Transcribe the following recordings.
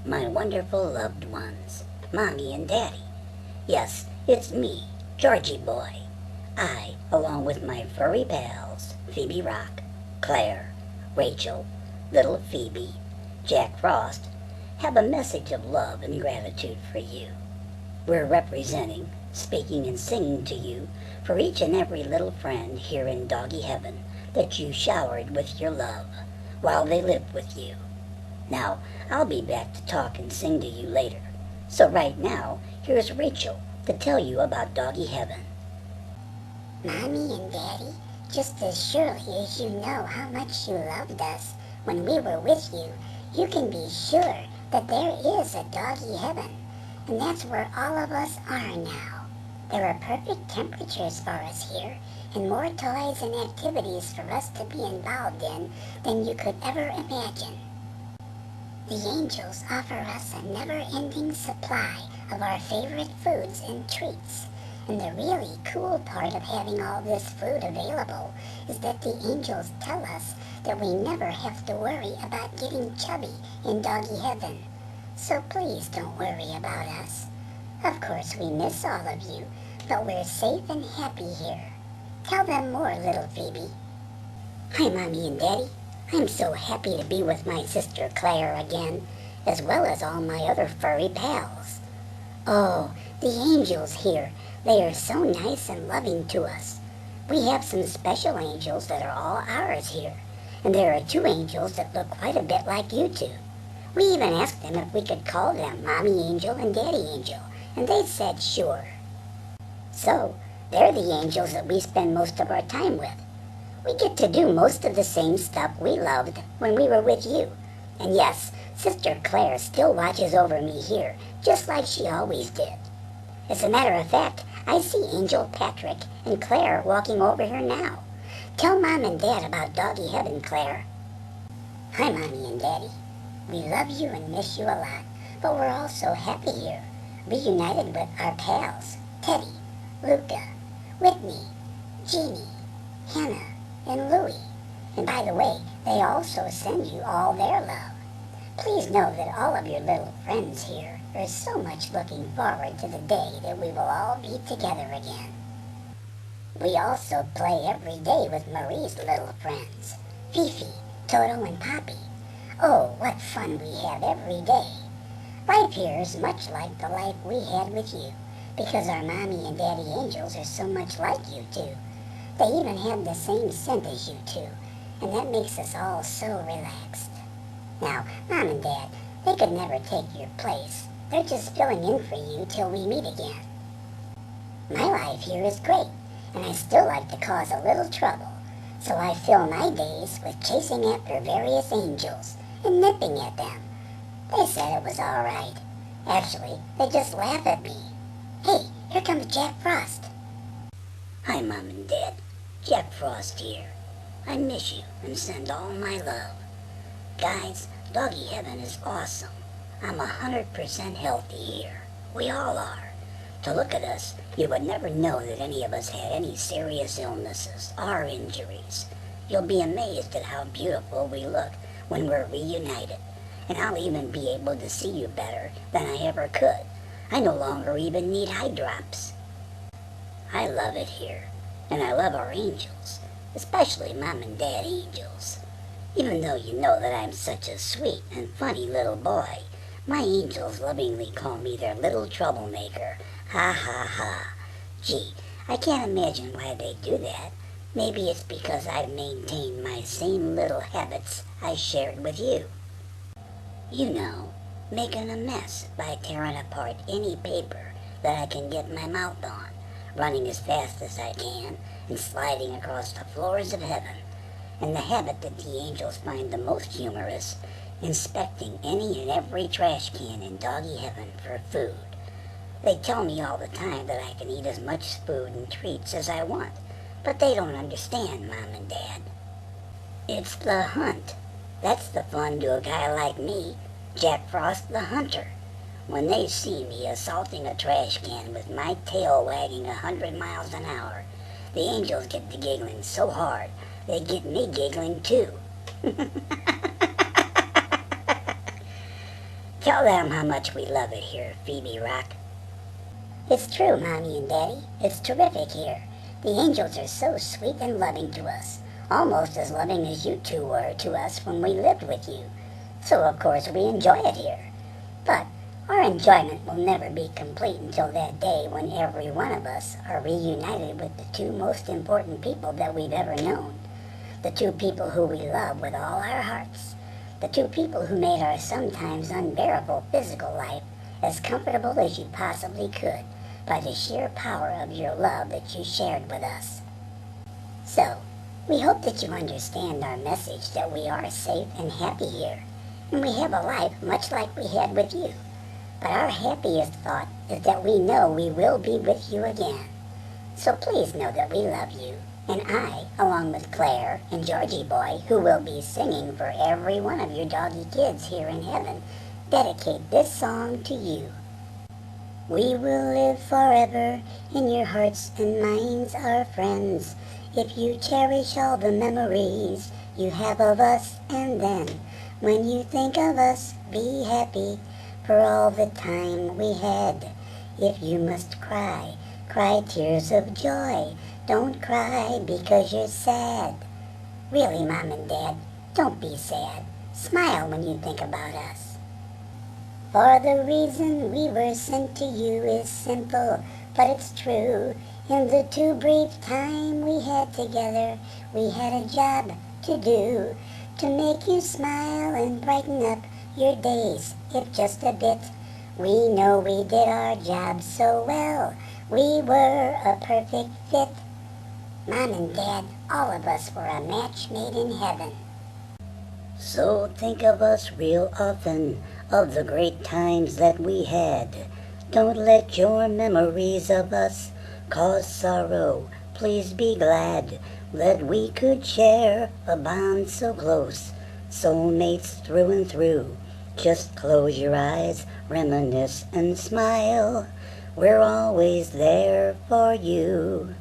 my wonderful loved ones, Mommy and Daddy. Yes, it's me, Georgie Boy. I, along with my furry pals, Phoebe Rock, Claire, Rachel, little Phoebe, Jack Frost, have a message of love and gratitude for you. We're representing, speaking and singing to you for each and every little friend here in Doggy Heaven that you showered with your love while they lived with you. Now, I'll be back to talk and sing to you later. So right now, here's Rachel to tell you about Doggy Heaven. Mommy and Daddy, just as surely as you know how much you loved us when we were with you, you can be sure that there is a Doggy Heaven, and that's where all of us are now. There are perfect temperatures for us here, and more toys and activities for us to be involved in than you could ever imagine. The angels offer us a never-ending supply of our favorite foods and treats. And the really cool part of having all this food available is that the angels tell us that we never have to worry about getting chubby in Doggy Heaven. So please don't worry about us. Of course we miss all of you, but we're safe and happy here. Tell them more, little Phoebe. Hi, Mommy and Daddy. I'm so happy to be with my sister Claire again, as well as all my other furry pals. Oh, the angels here, they are so nice and loving to us. We have some special angels that are all ours here, and there are 2 angels that look quite a bit like you two. We even asked them if we could call them Mommy Angel and Daddy Angel, and they said sure. So, they're the angels that we spend most of our time with. We get to do most of the same stuff we loved when we were with you. And yes, Sister Claire still watches over me here, just like she always did. As a matter of fact, I see Angel Patrick and Claire walking over here now. Tell Mom and Dad about Doggy Heaven, Claire. Hi, Mommy and Daddy. We love you and miss you a lot, but we're all so happy here, reunited with our pals, Teddy, Luca, Whitney, Jeannie, Hannah, and Louie. And by the way, they also send you all their love. Please know that all of your little friends here are so much looking forward to the day that we will all be together again. We also play every day with Marie's little friends, Fifi, Toto, and Poppy. Oh, what fun we have every day. Life here is much like the life we had with you, because our Mommy and Daddy angels are so much like you two. They even have the same scent as you two, and that makes us all so relaxed. Now, Mom and Dad, they could never take your place. They're just filling in for you till we meet again. My life here is great, and I still like to cause a little trouble, so I fill my days with chasing after various angels and nipping at them. They said it was all right. Actually, they just laugh at me. Hey, here comes Jack Frost. Hi, Mom and Dad. Jack Frost here. I miss you and send all my love. Guys, Doggy Heaven is awesome. I'm 100% healthy here. We all are. To look at us, you would never know that any of us had any serious illnesses or injuries. You'll be amazed at how beautiful we look when we're reunited. And I'll even be able to see you better than I ever could. I no longer even need eye drops. I love it here. And I love our angels, especially Mom and Dad angels. Even though you know that I'm such a sweet and funny little boy, my angels lovingly call me their little troublemaker. Ha ha ha. Gee, I can't imagine why they do that. Maybe it's because I've maintained my same little habits I shared with you. You know, making a mess by tearing apart any paper that I can get my mouth on, running as fast as I can, and sliding across the floors of heaven, and the habit that the angels find the most humorous, inspecting any and every trash can in Doggy Heaven for food. They tell me all the time that I can eat as much food and treats as I want, but they don't understand, Mom and Dad. It's the hunt. That's the fun to a guy like me, Jack Frost the Hunter. When they see me assaulting a trash can with my tail wagging 100 miles an hour, the angels get to giggling so hard, they get me giggling too. Tell them how much we love it here, Phoebe Rock. It's true, Mommy and Daddy. It's terrific here. The angels are so sweet and loving to us, almost as loving as you two were to us when we lived with you. So of course we enjoy it here. But our enjoyment will never be complete until that day when every one of us are reunited with the two most important people that we've ever known. The two people who we love with all our hearts. The two people who made our sometimes unbearable physical life as comfortable as you possibly could by the sheer power of your love that you shared with us. So, we hope that you understand our message that we are safe and happy here, and we have a life much like we had with you. But our happiest thought is that we know we will be with you again. So please know that we love you, and I, along with Claire and Georgie Boy, who will be singing for every one of your doggy kids here in heaven, dedicate this song to you. We will live forever in your hearts and minds, our friends, if you cherish all the memories you have of us. And then, when you think of us, be happy for all the time we had. If you must cry, cry tears of joy. Don't cry because you're sad. Really, Mom and Dad, don't be sad. Smile when you think about us. For the reason we were sent to you is simple, but it's true. In the too brief time we had together, we had a job to do, to make you smile and brighten up your days, if just a bit. We know we did our job so well. We were a perfect fit. Mom and Dad, all of us were a match made in heaven. So think of us real often, of the great times that we had. Don't let your memories of us cause sorrow. Please be glad that we could share a bond so close, soulmates through and through. Just close your eyes, reminisce and smile. We're always there for you.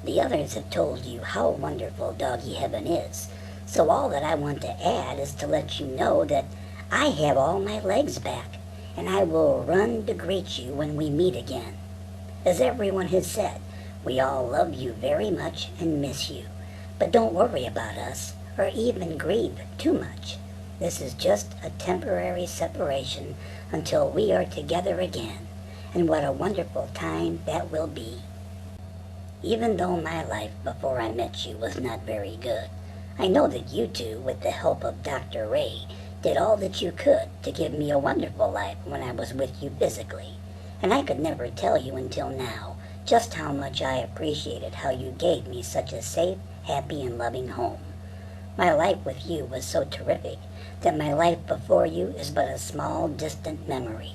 The others have told you how wonderful doggy heaven is. So all that I want to add is to let you know that I have all my legs back, and I will run to greet you when we meet again. As everyone has said, we all love you very much and miss you. But don't worry about us, or even grieve too much. This is just a temporary separation until we are together again, and what a wonderful time that will be. Even though my life before I met you was not very good, I know that you two, with the help of Dr. Ray, did all that you could to give me a wonderful life when I was with you physically. And I could never tell you until now just how much I appreciated how you gave me such a safe, happy, and loving home. My life with you was so terrific that my life before you is but a small, distant memory.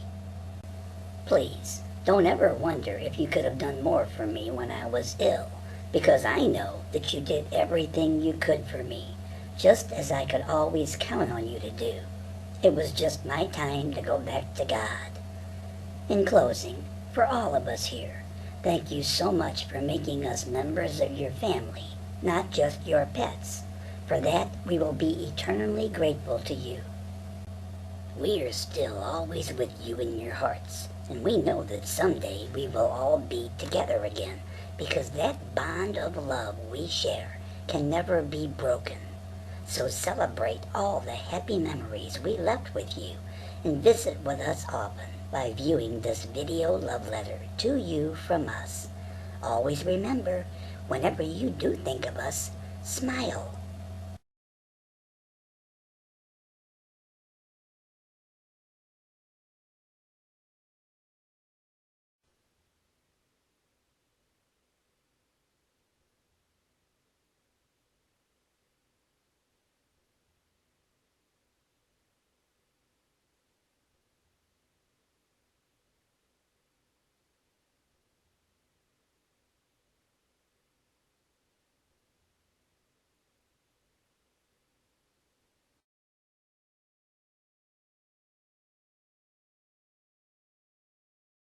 Please, don't ever wonder if you could have done more for me when I was ill, because I know that you did everything you could for me, just as I could always count on you to do. It was just my time to go back to God. In closing, for all of us here, thank you so much for making us members of your family, not just your pets. For that, we will be eternally grateful to you. We are still always with you in your hearts, and we know that someday we will all be together again, because that bond of love we share can never be broken. So celebrate all the happy memories we left with you, and visit with us often by viewing this video love letter to you from us. Always remember, whenever you do think of us, smile